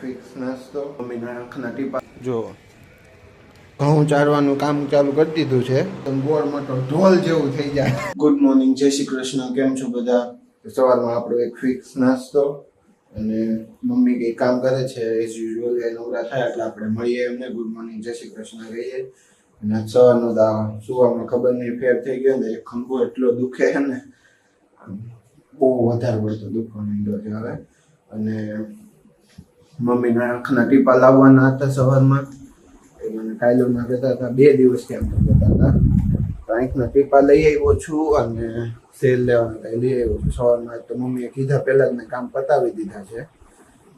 Fix નાસ્તો મમ્મીના આંખના ટીપા જો ઘઉં ચારવાનું કામ ચાલુ કરી દીધું છે ગોળ મોટો ઢોલ જેવું થઈ જાય. ગુડ મોર્નિંગ, જય શ્રી કૃષ્ણ. કેમ છો બધા? સવારમાં આપણો એક ફિક્સ નાસ્તો અને મમ્મી કંઈ કામ કરે છે એઝ યુઝ્યુઅલ એ નવરા થાય એટલે આપણે મળીએ એમને ગુડ મોર્નિંગ જય શ્રી કૃષ્ણ કહીએ. અને સવારનો સુવામાં ખબર નહીં ફેર થઈ ગયો ને એક ખંભો એટલો દુખે છે ને બહુ વધારે પડતો દુખવા માંડ્યો છે હવે. અને મમ્મીના આંખના ટીપા લાવવાના હતા સવારમાં એ મને કાયલોમાં કહેતા હતા 2 દિવસથી એમ કહેતા હતા તો આંખના ટીપા લઈ આવ્યો છું અને સેલ લેવાનું કંઈ લઈ આવ્યો છું સવારમાં. તો મમ્મીએ કીધા પહેલાં જ મેં કામ પતાવી દીધા છે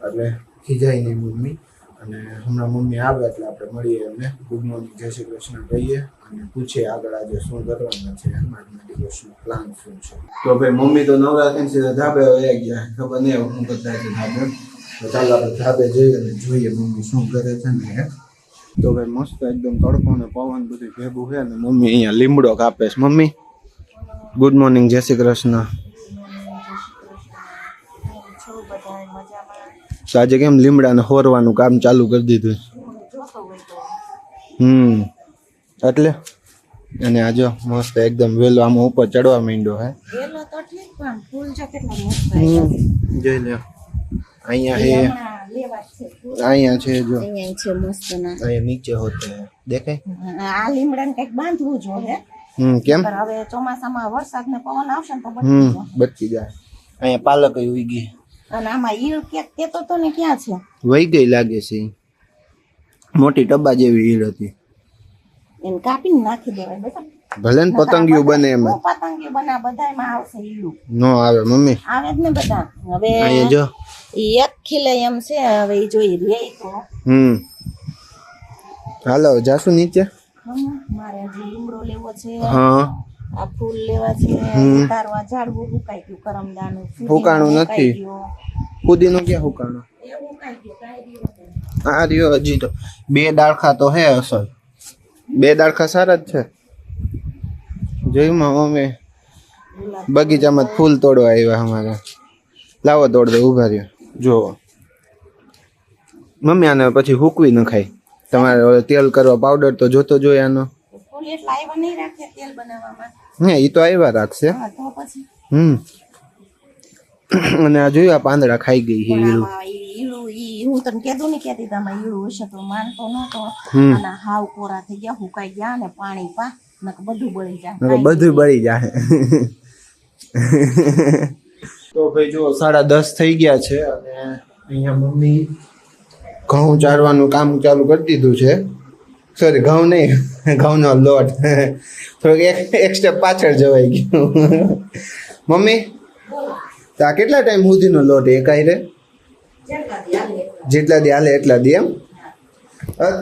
એટલે ખીજાય નહીં મમ્મી. અને હમણાં મમ્મી આવે એટલે આપણે મળીએ એમને ગુડ મોર્નિંગ જય શ્રી કૃષ્ણ કહીએ અને પૂછીએ આગળ આજે શું કરવાના છે આજના દિવસનો પ્લાન શું છે. તો ભાઈ મમ્મી તો નવરા થઈને સીધા ધાબે વયા ગયા, ખબર નહીં હું કરતા છે ધાબે. તો ચાલો આપણે ધાબે જઈએ અને જોઈએ મમ્મી શું કરે છે ને. તો ભાઈ મસ્ત એકદમ તડકો ને પવન બધું ભેગું છે ને મમ્મી અહીંયા લીમડો કાપે છે. મમ્મી ગુડ મોર્નિંગ જય શ્રી કૃષ્ણ. તો આજે કેમ લીમડાને હોરવાનું કામ ચાલુ કરી દીધું? એટલે અને આજે મસ્ત એકદમ વેલો આમ ઉપર ચડવા માંડ્યો હે. જોઈ લે અહીંયા છે જો અહીંયા નીચે હોતે દેખાય. આ લીમડાને કઈક બાંધવું જોઈએ. કેમ? હવે ચોમાસામાં વરસાદ ને પવન આવશે ને તો બચી જાય. અહીંયા પાલક ઉઈ ગઈ અને આમાં ઈળ ક્યાંક કેતો તો ને ક્યાં છે? વહી ગઈ લાગે છે. મોટી ટબ્બા જેવી ઈળ હતી એને કાપીને નાખી દેવાય બેટા. ભલે ને પતંગિયું બને એમાં. પતંગિયું બને બધાયમાં આવશે ઈળું. નો આવે મમ્મી? આવે જ ને બધા. હવે અહીંયા જો એક ખીલે એમ છે હવે ઈ જોઈ રે તો. હાલો જાસુ નીચે. મારે હજી લીમડો લેવો છે. હા આ ફૂલ લેવા છે. ઉતારવા ઝાડવું હુકાઈ ગયું કરમદાનું. હુકાણું નથી. ફુદીનો ક્યાં હુકાણો? એ હુકાઈ ગયું કાઈ આ રહ્યો હજી તો 2 ડાળખા તો હે અસલ. 2 ડાળખા સારા જ છે. જોયું મમ્મી બગીચામાં ફૂલ તોડવા આવ્યા અમારા. લાવો તોડ દે ઉભા રહ્યો. જો મમ્મી આને પછી હુકવી ન ખાય. તમારે તેલ કરવા પાવડર તો જોતો જોઈએ આનો. ફૂલ એટલા આવ્યા નહીં રાખે તેલ બનાવવામાં. હા ઈ તો આવ્યા રાખશે. હા તો પછી અને આ જોયું આ પાંદડા ખાઈ ગઈ છે ઈળું. હું તને કીધું ને કેતી તમે ઈળું હશે તો માનતો નતો. અને હાવ કોરા થઈ ગયા હુકાઈ ગયા ને પાણી પા નક બધું બળી જાય. બધું બળી જાય. તો ભાઈ જો 10:30 થઈ ગયા છે અને અહીંયા મમ્મી ઘઉં ચારવાનું કામ ચાલુ કરી દીધું છે. સોરી ઘઉં નહીં, ઘઉંનો લોટ. થોડોક એક સ્ટેપ પાછળ જવાઈ ગયું. મમ્મી આ કેટલા ટાઈમ સુધીનો લોટ એ કાંઈ રે? જેટલા દી હાલે એટલા દી એમ?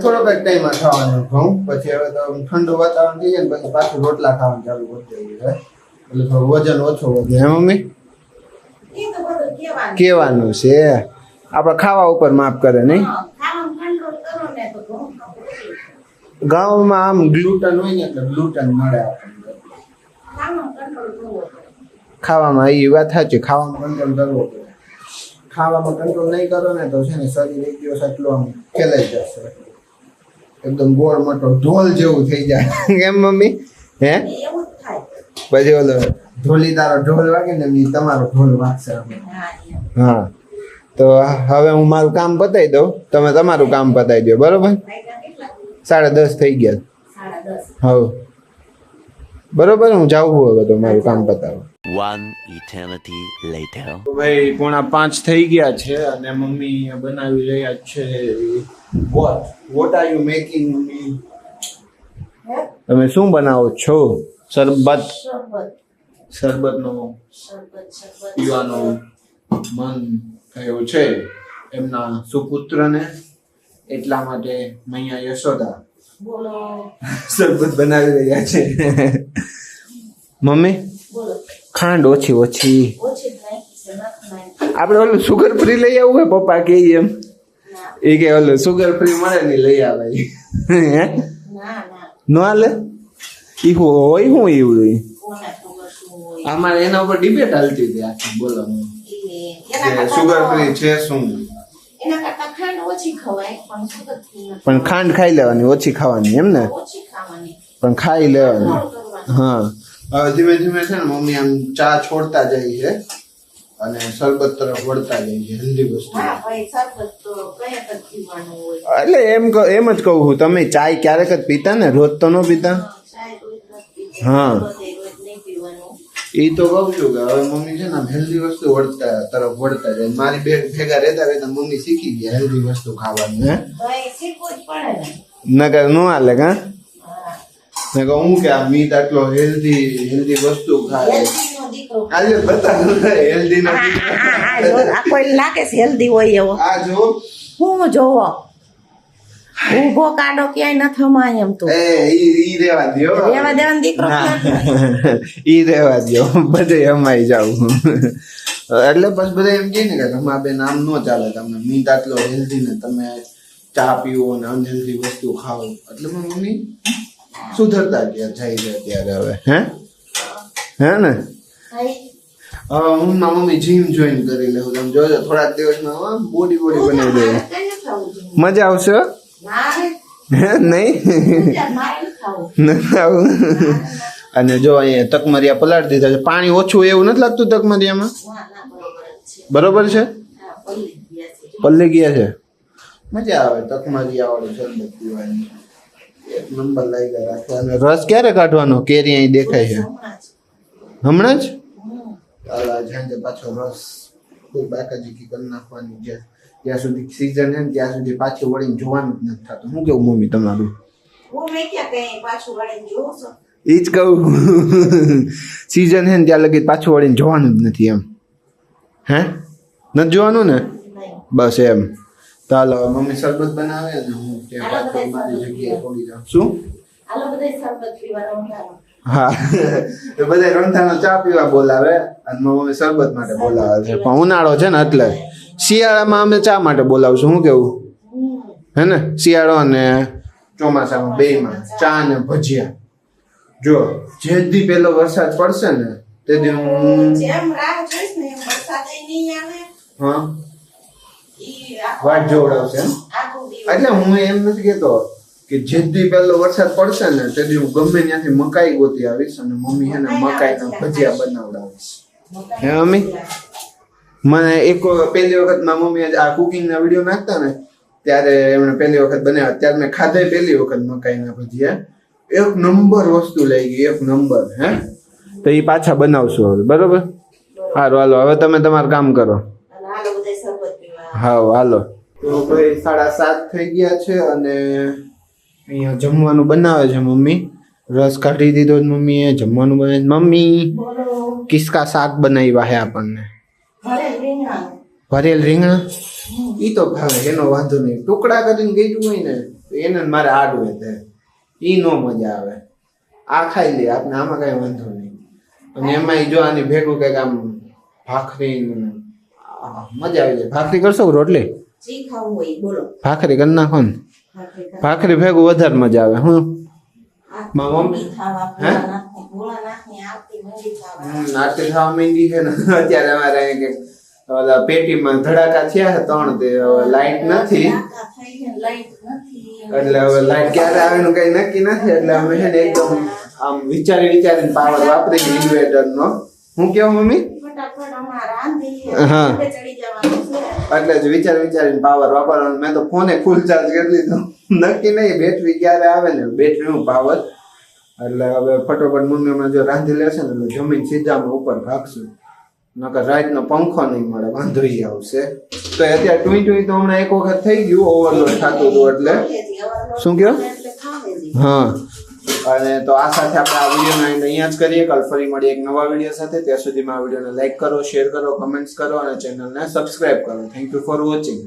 થોડોક જ ટાઈમમાં ખાવાનું ઘઉં. પછી હવે તો ઠંડુ વાતાવરણ થઈ જાય ને પછી પાછું રોટલા ખાવાનું ચાલુ કરી દઈએ એટલે થોડું વજન ઓછો વધે. હે મમ્મી? કેવાનું છે આપણે ખાવા ઉપર માફ કરે નહીં. ઘઉંમાં આમ ગ્લુટન હોય ને એટલે ગ્લુટન મળે આપણને ખાવામાં. એ વાત સાચી, ખાવામાં કંટ્રોલ કરવો પડે. ખાવામાં કંટ્રોલ નહીં કરો ને તો છે ને શરીર એક દિવસ એટલું આમ ખેલાઈ જશે, એકદમ ગોળ મોટો ઢોલ જેવું થઈ જાય. કેમ મમ્મી? હે પછી ઓલો ઢોલી તારો ઢોલ વાગે ને તમારો ઢોલ વાગશે. હા તો હવે હું મારું કામ પતાવી દઉં, તમે તમારું કામ પતાવી દો. બરોબર? 10:30 થઈ ગયા. હા બરોબર, હું જાઉં હવે તો મારું કામ પતાવું. 1 eternity later. ભાઈ 4:45 થઈ ગયા છે અને મમ્મી બનાવી રહ્યા છે what are you making mummy? તમે શું બનાવો છો? શરબતનો પીવાનો મન થયો છે એમના સુપુત્રને, એટલા માટે મૈયા યશોદા શરબત બનાવી રહ્યા છે. મમ્મી ખાંડ ઓછી આપણે ઓલું સુગર ફ્રી લઈ આવવું હોય પપ્પા કે એમ? એ કે ઓલું સુગર ફ્રી મળે ને લઈ આવે. હે નો હાલે? ઈ હોય હું એવું અમારે એના ઉપર ડિબેટ હાલતી હતી આખી. બોલો સુગર ફ્રી છે શું? એના કરતા ખાંડ ઓછી ખવાય પણ સુગંધથી નથી. પણ ખાંડ ખાઈ લેવાની, ઓછી ખાવાની એમ ને? ઓછી ખાવાની. પણ ખાઈ લેવાની. થોડું કરવાનું. હા હવે ધીમે ધીમે છે ને મમ્મી આમ ચા છોડતા જાય છે અને શરબત તરફ વળતા જાય છે, હેલ્ધી વસ્તુ. હા ભાઈ શરબત તો કયા જ પીવાનું હોય. એટલે એમ જ કહું છું, તમે ચાય ક્યારેક જ પીતા ને, રોજ તો ન પીતા. ચાય રોજ નથી પીતી. હા. બધે રોજ નહીં પીવાનું. એ તો કહું છું કે હવે મમ્મી છે ને આમ હેલ્ધી વસ્તુ તરફ વળતા જાય. મારી ભેગા રહેતા રહેતા મમ્મી શીખી ગયા હેલ્ધી વસ્તુ ખાવાની. હે ભાઈ શીખવું જ પડે ને. નકર નો હાલે કા? હા. નકર હું કે આ મીત આટલો હેલ્ધી વસ્તુ ખાય. હેલ્ધીનો દીકરો. આજે બતા હેલ્ધી નો આ કોઈ લાગે છે હેલ્ધી હોય એવો. આ જો હું જોવો ઊભો કાઢો ક્યાંય ન થમાય એમ તું. ઈ રેવા દ્યો. રેવા દેવાનો દીકરો ક્યાં? ઈ રેવા દ્યો, બધે અમાઈ જાવ. એટલે બસ બધા એમ કહે ને કે તમારા બેન આમ નો ચાલે, તમને મીત આટલો હેલ્ધી ને તમે ચા પીવો ને અનહેલ્ધી વસ્તુ ખાઓ. એટલે મમ્મી સુધરતા ગયા જાય છે અત્યારે હવે. હે ને ભાઈ હું મારા મમ્મી જીમ જોઈન કરી લઉં. તમે જોજો થોડા દિવસમાં બોડી બનાવી દે. કઈ ન ખાવું જોઈએ. મજા આવશે હો? મારે હે નહીં મારે ન ખાવું. નથી આવું. અને જો અહીંયા તકમરિયા પલાળી દીધા છે. પાણી ઓછું એવું નથી લાગતું તકમરિયામાં? ના બરોબર જ છે. બરોબર છે. હા પલ્લી ગયા છે. પલ્લી ગયા છે. મજા આવે તકમરિયા વાળું શરબત પીવાની. એક નંબર લાગ્યા રાખે. અને રસ ક્યારે કાઢવાનો? કેરી અહીં દેખાય છે હમણાં જ. હમણાં જ. હમ. સાંજે પાછો રસ કોઈ બાકાજી કરી નાખવાની. જ્યાં સુધી સીઝન છે ને ત્યાં સુધી પાછું વળીને જોવાનું જ નથી થતું. શું કેવું મમ્મી તમારું? હું મેં ક્યાં કઈ પાછું વળીને જોઉં છું. એ જ કહું, સીઝન છે ને ત્યાં લગી પાછું વળીને જોવાનું જ નથી એમ. હે નથી જોવાનું ને? નહીં. બસ એમ. તો હાલો મમ્મી શરબત બનાવે ને હું ત્યાં પાછળ મારી જગ્યાએ પડી જાઉં. શું? હાલો બધાય શરબત પીવા રમવાનું. હા તો બધા રમધાનો ચા પીવા બોલાવે અને મમ્મી શરબત માટે બોલાવે છે. પણ ઉનાળો છે ને એટલે શિયાળામાં અમે ચા માટે બોલાવશું. શું કેવું? હે ને શિયાળો અને ચોમાસામાં બેયમાં ચા ને ભજીયા. જો જે દી પેલો વરસાદ પડશે ને તે દી હું જેમ રાહ જોઈશ ને એમ વરસાદ નહીં આવે. હા ઈ આખો વાટ જોવડાવશે એમ. આખો દિવસ. એટલે હું એમ નથી કેતો કે જે દી પેલો વરસાદ પડશે ને તે દી હું ગમે ત્યાંથી મકાઈ ગોતી આવીશ અને મમ્મી હે ને મકાઈના ભજીયા બનાવડાવીશ. હે મમ્મી? મને એક પહેલી વખત મારી મમ્મી આ કુકિંગના વિડીયો નાખતા ને ત્યારે એમણે પહેલી વખત બનાવ્યા. ત્યારે મેં ખાધા પહેલી વખત મકાઈના ભજીયા. એક નંબર વસ્તુ લઈ ગઈ, એક નંબર. હે તો એ પાછા બનાવશું હવે. બરોબર? સારું હાલો હવે તમે તમારું કામ કરો. અને હાલો બધાય શરબત પીવા. હા હાલો. તો ભાઈ 7:30 થઈ ગયા છે અને અહીંયા જમવાનું બનાવે છે મમ્મી. રસ કાઢી દીધો મમ્મીએ, જમવાનું બનાવે. મમ્મી બોલો. કિસકા શાક બનાવ્યા છે આપણને. ઘરે રીંગણા. ભરેલ રીંગણા ઈ તો ભાવે, એનો વાંધો નહીં. ટુકડા કરીને ગયું હોય ને તો એને મારે આડવે છે, ઈ નો મજા આવે. આ ખાઈ લે આપણે, આમાં કઈ વાંધો નહીં. અને એમાં જો આની ભેગું કઈક આમ ભાખરી મજા આવી જાય. ભાખરી કરશો કે રોટલી? જી ખાવું હોય બોલો. ભાખરી કરી નાખો ને. ભાખરી ખાવા. ભાખરી ભેગું વધારે મજા આવે. હું મારા મમ્મી મંદી ખાવા, ભોળાનાથની આરતી મંદી ખાવા. આરતી ખાવા માંડી છે ને અત્યારે અમારે અહીંયા કે ઓલા પેટીમાં ધડાકા થયા છે 3 તે લાઈટ નથી ધડાકા થઈ છે, લાઈટ નથી. એટલે હવે લાઈટ ક્યારે આવે એનું કઈ નક્કી નથી. એટલે અમે છે ને એકદમ આમ વિચારીને પાવર વાપરી ઇન્વર્ટર નો. હું કેવું મમ્મી? ફટાફટ હમણાં રાંધી હા. ઘરે ચડી જવાનું છે. એટલે જ વિચારીને પાવર વાપરવાનો. મેં તો ફોને ફૂલ ચાર્જ કરી લીધો. નક્કી નહીં બેટરી ક્યારે આવે ને, બેટરી નું પાવર. એટલે હવે ફટોફટ મમ્મી હમણાં જો રાંધી લેશે ને એટલે જમીન સીધામાં ઉપર ભાગશું. નકર રાતનો પંખો નહીં મળે, વાંધો ઈ આવશે. તો અત્યારે ટુઈ તો હમણાં એક વખત થઈ ગયું, ઓવરલોડ થતું હતું એટલે. શું કહો? એટલે ખાવે જી. હા. અને તો આ સાથે આપણે આ વિડીયોનો એન્ડ અહીંયા જ કરીએ. કાલ ફરી મળીએ એક નવા વિડીયો સાથે. ત્યાં સુધીમાં આ વિડીયોને લાઈક કરો, શેર કરો, કમેન્ટ્સ કરો અને ચેનલને સબસ્ક્રાઇબ કરો. Thank you for watching.